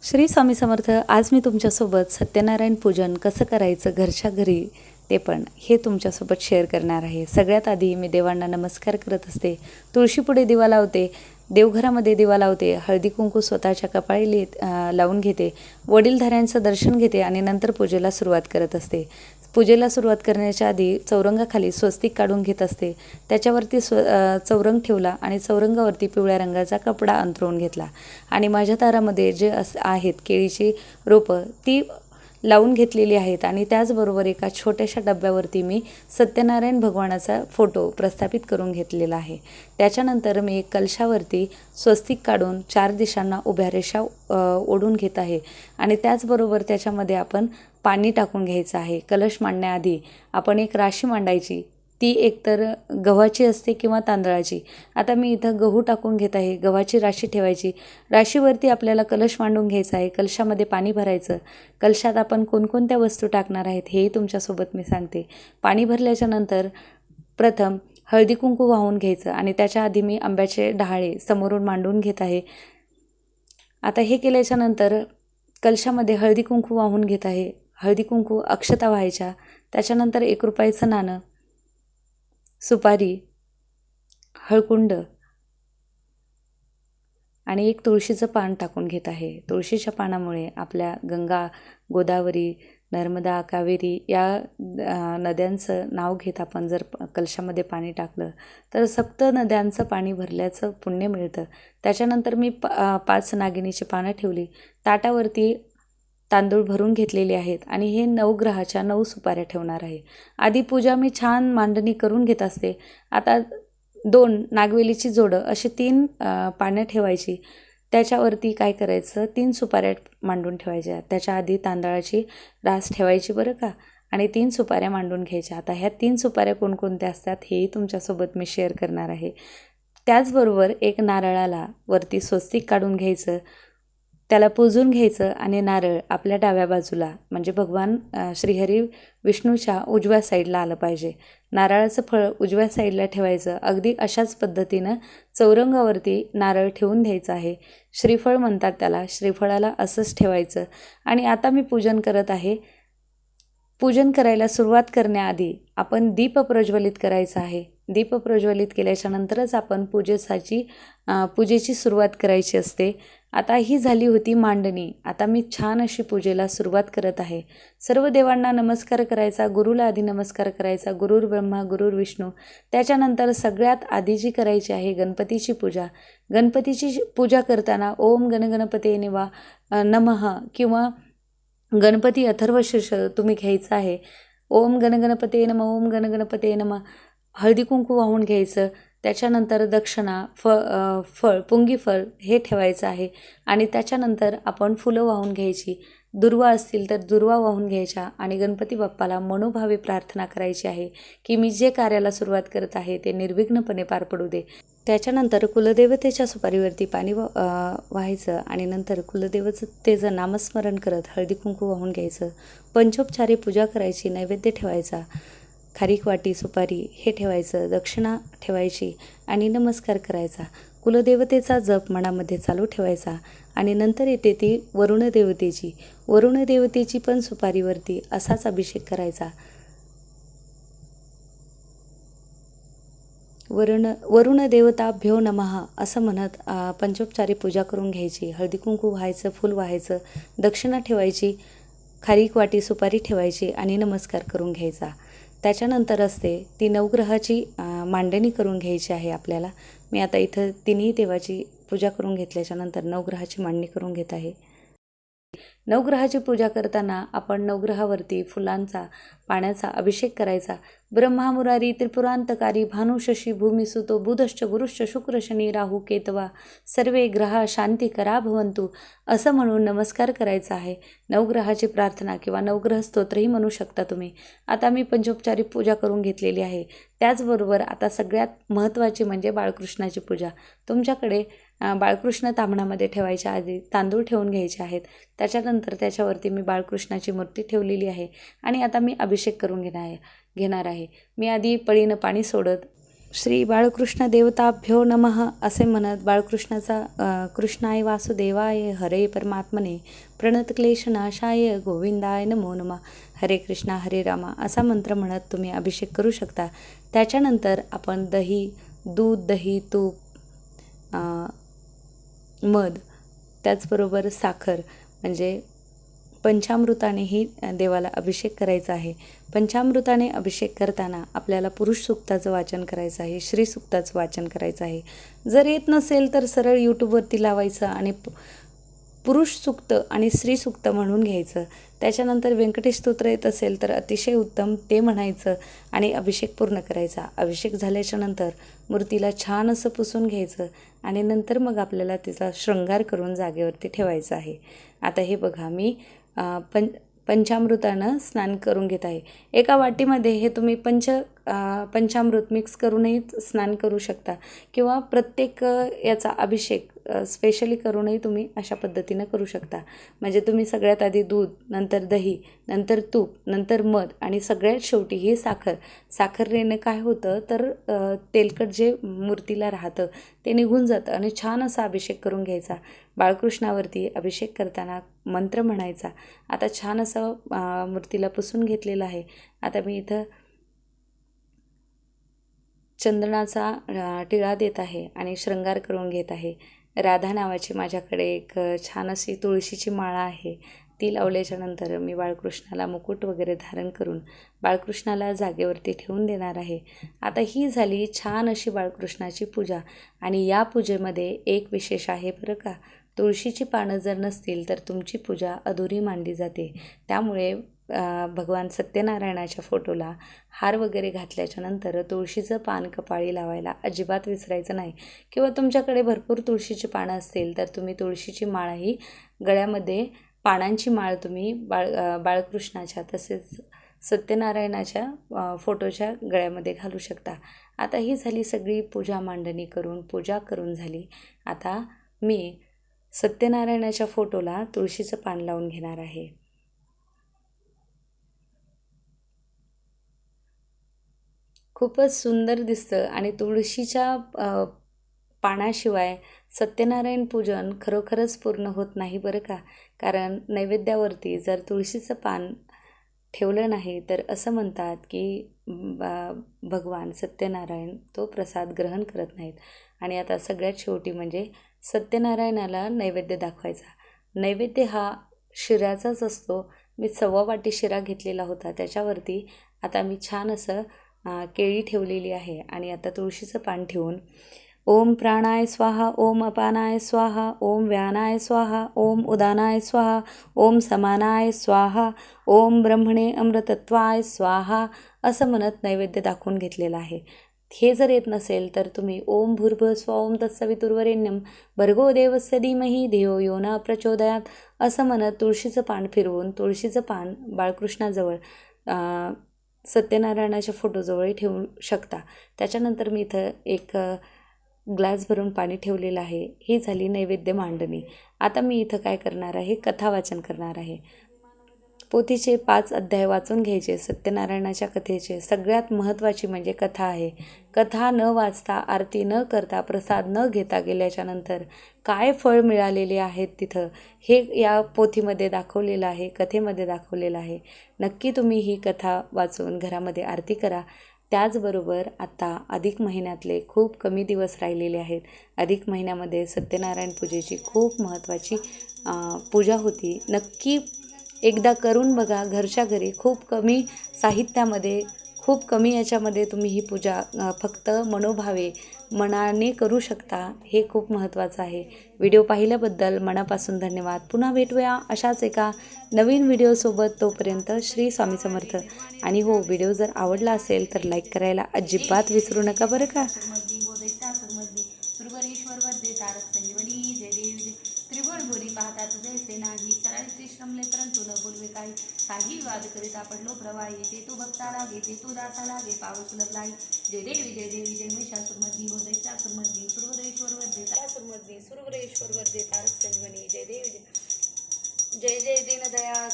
श्री स्वामी समर्थ. आज मी तुमच्यासोबत सत्यनारायण पूजन कसं करायचं घरच्या घरी ते पण हे तुमच्यासोबत शेअर करणार आहे. सगळ्यात आधी मी देवांना नमस्कार करत असते. तुळशीपुढे दिवा लावते, देवघरामध्ये दिवा लावते, हळदी कुंकू स्वतःच्या कपाळी लावून घेते, वडीलधाऱ्यांचं दर्शन घेते आणि नंतर पूजेला सुरुवात करत असते. पूजेला सुरुवात करण्याच्या आधी चौरंगाखाली स्वस्तिक काढून घेत असते. त्याच्यावरती चौरंग ठेवला आणि चौरंगावरती पिवळ्या रंगाचा कपडा अंथरून घेतला आणि माझ्या दारामध्ये जे आहेत केळीची रोपं ती लावून घेतलेली आहेत आणि त्याचबरोबर एका छोट्याशा डब्यावरती मी सत्यनारायण भगवानाचा फोटो प्रस्थापित करून घेतलेला आहे. त्याच्यानंतर मी एक कलशावरती स्वस्तिक काढून 4 दिशांना उभ्या रेषा ओढून घेत आहे आणि त्याचबरोबर त्याच्यामध्ये आपण पाणी टाकून घ्यायचं आहे. कलश मांडण्याआधी आपण एक राशी मांडायची, ती एकतर गव्हाची असते किंवा तांदळाची. आता मी इथं गहू टाकून घेत आहे. गव्हाची राशी ठेवायची. राशीवरती आपल्याला कलश मांडून घ्यायचा आहे. कलशामध्ये पाणी भरायचं. कलशात आपण कोणकोणत्या वस्तू टाकणार आहेत हेही तुमच्यासोबत मी सांगते. पाणी भरल्याच्या नंतर प्रथम हळदी कुंकू वाहून घ्यायचं आणि त्याच्या आधी मी आंब्याचे डहाळे समोरून मांडून घेत आहे. आता हे केल्याच्या नंतर कलशामध्ये हळदी कुंकू वाहून घेत आहे. हळदी कुंकू अक्षता व्हायच्या. त्याच्यानंतर 1 रुपयाचं नाणं, सुपारी, हळकुंड आणि एक तुळशीचं पान टाकून घेत आहे. तुळशीच्या पानामुळे आपल्या गंगा, गोदावरी, नर्मदा, कावेरी या नद्यांचं नाव घेत आपण जर कलशामध्ये पाणी टाकलं तर 7 नद्यांचं पाणी भरल्याचं पुण्य मिळतं. त्याच्यानंतर मी 5 नागिनीची पानं ठेवली. ताटावरती तांदूळ भरून घेतलेले आहेत आणि हे नवग्रहाच्या 9 सुपाऱ्या ठेवणार आहे. आधी पूजा मी छान मांडणी करून घेत असते. आता 2 नागवेलीची जोडं अशी 3 पानं ठेवायची. त्याच्यावरती काय करायचं, 3 सुपाऱ्या मांडून ठेवायच्या. त्याच्या आधी तांदळाची रास ठेवायची बरं का, आणि 3 सुपाऱ्या मांडून घ्यायच्या. आता ह्या 3 सुपाऱ्या कोणकोणत्या असतात हेही तुमच्यासोबत मी शेअर करणार आहे. त्याचबरोबर एक नारळाला वरती स्वस्तिक काढून घ्यायचं, त्याला पुजून घ्यायचं आणि नारळ आपल्या डाव्या बाजूला म्हणजे भगवान श्रीहरी विष्णूच्या उजव्या साईडला आलं पाहिजे. नारळाचं फळ उजव्या साईडला ठेवायचं. अगदी अशाच पद्धतीनं चौरंगावरती नारळ ठेवून द्यायचं आहे. श्रीफळ म्हणतात त्याला. श्रीफळाला असंच ठेवायचं आणि आता मी पूजन करत आहे. पूजन करायला सुरुवात करण्याआधी आपण दीप प्रज्वलित करायचा आहे. दीप प्रज्वलित केल्याच्या नंतरच आपण पूजेची सुरुवात करायची असते. आता ही झाली होती मांडणी. आता मी छान अशी पूजेला सुरुवात करत आहे. सर्व देवांना नमस्कार करायचा. गुरुला आधी नमस्कार करायचा. गुरुर ब्रह्मा गुरुर विष्णू. त्याच्यानंतर सगळ्यात आधी जी करायची आहे गणपतीची पूजा. गणपतीची पूजा करताना ओम गणगणपते नमः किंवा गणपती अथर्वशीर्ष तुम्ही घ्यायचं आहे. ओम गणगणपते नमः, ओम गणगणपते नमः. हळदी कुंकू वाहून घ्यायचं. त्याच्यानंतर दक्षिणा, फळ पुंगी फळ हे ठेवायचं आहे आणि त्याच्यानंतर आपण फुलं वाहून घ्यायची. दुर्वा असतील तर दुर्वा वाहून घ्यायच्या आणि गणपती बाप्पाला मनोभावे प्रार्थना करायची आहे की मी जे कार्याला सुरुवात करत आहे ते निर्विघ्नपणे पार पडू दे. त्याच्यानंतर कुलदेवतेच्या सुपारीवरती पाणी व्हायचं आणि नंतर कुलदेवतेचं नामस्मरण करत हळदी कुंकू वाहून घ्यायचं. पंचोपचारे पूजा करायची. नैवेद्य ठेवायचा. खारीक, वाटी, सुपारी हे ठेवायचं. दक्षिणा ठेवायची आणि नमस्कार करायचा. कुलदेवतेचा जप मनामध्ये चालू ठेवायचा आणि नंतर येते ती वरुणदेवतेची. वरुणदेवतेची पण सुपारीवरती असाच अभिषेक करायचा. वरुणदेवताभ्यो नमः असं म्हणत पंचोपचारी पूजा करून घ्यायची. हळदी कुंकू व्हायचं, फूल व्हायचं, दक्षिणा ठेवायची, खारीक, वाटी, सुपारी ठेवायची आणि नमस्कार करून घ्यायचा. त्याच्यानंतर असते ती नवग्रहाची मांडणी करून घ्यायची आहे आपल्याला. मी आता इथं 3ही देवाची पूजा करून घेतल्याच्या नंतर नवग्रहाची मांडणी करून घेत आहे. नवग्रहाची पूजा करताना आपण नवग्रहावरती फुलांचा, पाण्याचा अभिषेक करायचा. ब्रह्मा मुरारी त्रिपुरांतकारी भानु शशी भूमिसुतो बुधश्च गुरुश्च शुक्र शनी राहू केतवा सर्वे ग्रहा शांती करा भवंतु असं म्हणून नमस्कार करायचा आहे. नवग्रहाची प्रार्थना किंवा नवग्रह स्तोत्रही म्हणू शकता तुम्ही. आता मी पंचोपचारी पूजा करून घेतलेली आहे. त्याचबरोबर आता सगळ्यात महत्त्वाची म्हणजे बाळकृष्णाची पूजा. तुमच्याकडे बाळकृष्ण ताम्हणामध्ये ठेवायच्या आधी तांदूळ ठेवून घ्यायचे आहेत. त्याच्यानंतर त्याच्यावरती मी बाळकृष्णाची मूर्ती ठेवलेली आहे आणि आता मी अभिषेक करून घेणार आहे. मी आधी पळीनं पाणी सोडत श्री बाळकृष्ण देवताभ्यो नमः असे म्हणत बाळकृष्णाचा कृष्णाय वासुदेवाय हरे परमात्मने प्रणतक्लेशनाशाय गोविंदाय नमो नमः हरे कृष्णा हरे रामा असा मंत्र म्हणत तुम्ही अभिषेक करू शकता. त्याच्यानंतर आपण दूध, दही, तूप, मध त्याचबरोबर साखर म्हणजे पंचामृतानेही देवाला अभिषेक करायचा आहे. पंचामृताने अभिषेक करताना आपल्याला पुरुष सूक्ताचं वाचन करायचं आहे, श्री सूक्ताचं वाचन करायचं आहे. जर येत नसेल तर सरळ यूट्यूबवरती लावायचं आणि पुरुष सूक्त आणि स्त्री सूक्त म्हणून घ्यायचं. त्याच्यानंतर व्यंकटेश स्तोत्र येत असेल तर अतिशय उत्तम, ते म्हणायचं आणि अभिषेक पूर्ण करायचा. अभिषेक झाल्याच्या नंतर मूर्तीला छान असं पुसून घ्यायचं आणि नंतर मग आपल्याला तिचा शृंगार करून जागेवरती ठेवायचा आहे. आता हे बघा, मी पंचामृतानं स्नान करून घेत आहे. एका वाटीमध्ये हे तुम्ही पंचामृत मिक्स करूनही स्नान करू शकता किंवा प्रत्येक याचा अभिषेक स्पेशली करूनही तुम्ही अशा पद्धतीनं करू शकता. म्हणजे तुम्ही सगळ्यात आधी दूध, नंतर दही, नंतर तूप, नंतर मध आणि सगळ्यात शेवटी ही साखरेने काय होतं तर तेलकट जे मूर्तीला राहतं ते निघून जातं आणि छान असा अभिषेक करून घ्यायचा. बाळकृष्णावरती अभिषेक करताना मंत्र म्हणायचा. आता छान असं मूर्तीला पुसून घेतलेलं आहे. आता मी इथं चंदनाचा टिळा देत आहे आणि शृंगार करून घेत आहे. राधा नावाची माझ्याकडे एक छान अशी तुळशीची माळा आहे. ती लावल्याच्या नंतर मी बाळकृष्णाला मुकुट वगैरे धारण करून बाळकृष्णाला जागेवरती ठेवून देणार आहे. आता ही झाली छान अशी बाळकृष्णाची पूजा. आणि या पूजेमध्ये एक विशेष आहे बरं का, तुळशीची पानं जर नसतील तर तुमची पूजा अधुरी मानली जाते. त्यामुळे भगवान सत्यनारायणाच्या फोटोला हार वगैरे घातल्याच्या नंतर तुळशीचं पान कपाळी लावायला अजिबात विसरायचं नाही. किंवा तुमच्याकडे भरपूर तुळशीची पानं असतील तर तुम्ही तुळशीची माळही गळ्यामध्ये, पानांची माळ तुम्ही बाळकृष्णाच्या तसेच सत्यनारायणाच्या फोटोच्या गळ्यामध्ये घालू शकता. आता ही झाली सगळी पूजा मांडणी करून, पूजा करून झाली. आता मी सत्यनारायणाच्या फोटोला तुळशीचं पान लावून घेणार आहे. खूपच सुंदर दिसतं आणि तुळशीच्या पानाशिवाय सत्यनारायण पूजन खरोखरच पूर्ण होत नाही बरं का. कारण नैवेद्यावरती जर तुळशीचं पान ठेवलं नाही तर असं म्हणतात की भगवान सत्यनारायण तो प्रसाद ग्रहण करत नाहीत. आणि आता सगळ्यात शेवटी म्हणजे सत्यनारायणाला नैवेद्य दाखवायचा. नैवेद्य हा शिऱ्याचाच असतो. मी 1.25 वाटी शिरा घेतलेला होता. त्याच्यावरती आता मी छान असं केळी ठेवलेली आहे आणि आता तुळशीचं पान ठेवून ओम प्राणाय स्वाहा, ओम अपानाय स्वाहा, ओम व्यानाय स्वाहा, ओम उदानाय स्वाहा, ओम समानाय स्वाहा, ओम ब्रह्मणे अमृतत्वाय स्वाहा असं म्हणत नैवेद्य दाखवून घेतलेलं आहे. हे जर येत नसेल तर तुम्ही ओम भूर्भुवः स्वः ओम तत्सवितुर्वरेण्यं भर्गो देवस्य धीमहि धियो यो न प्रचोदयात् असं म्हणत तुळशीचं पान फिरवून तुळशीचं पान बाळकृष्णाजवळ सत्यनारायणाच्या फोटोजवळही ठेवू शकता. त्याच्यानंतर मी इथं एक ग्लास भरून पाणी ठेवलेलं आहे. ही झाली नैवेद्य मांडणी. आता मी इथं काय करणार आहे, कथा वाचन करणार आहे. पोथीचे 5 अध्याय वाचून घ्यायचे. सत्यनारायणाच्या कथेचे सगळ्यात महत्त्वाची म्हणजे कथा आहे. कथा न वाचता, आरती न करता, प्रसाद न घेता गेल्याच्या नंतर काय फळ मिळालेले आहेत तिथं हे या पोथीमध्ये दाखवलेलं आहे, कथेमध्ये दाखवलेलं आहे. नक्की तुम्ही ही कथा वाचून घरामध्ये आरती करा. त्याचबरोबर आता अधिक महिन्यातले खूप कमी दिवस राहिलेले आहेत. अधिक महिन्यामध्ये सत्यनारायण पूजेची खूप महत्त्वाची पूजा होती. नक्की एकदा करून बघा घरच्या घरी. खूप कमी साहित्यामध्ये, खूप कमी याच्यामध्ये तुम्ही ही पूजा फक्त मनोभावे मनाने करू शकता. हे खूप महत्त्वाचं आहे. व्हिडिओ पाहिल्याबद्दल मनापासून धन्यवाद. पुन्हा भेटूया अशाच एका नवीन व्हिडिओसोबत. तोपर्यंत श्री स्वामी समर्थ. आणि हो, व्हिडिओ जर आवडला असेल तर लाईक करायला अजिबात विसरू नका बरं का. त्रिभुवन पाहता तुझे नाही सराळी श्री श्रमले परंतु न बोलवे काही वाद करीता पडलो प्रवाही ते तू भक्ता लागे ते तू दासा लागे पाव सुलभ लाई. जय देवी जय देवी जय महिषासुरमर्दी हो दैत्यासुरमर्दी सुरवरेश्वर वर्धे तारक संजीवनी. जय देवी जय जय दीनदया.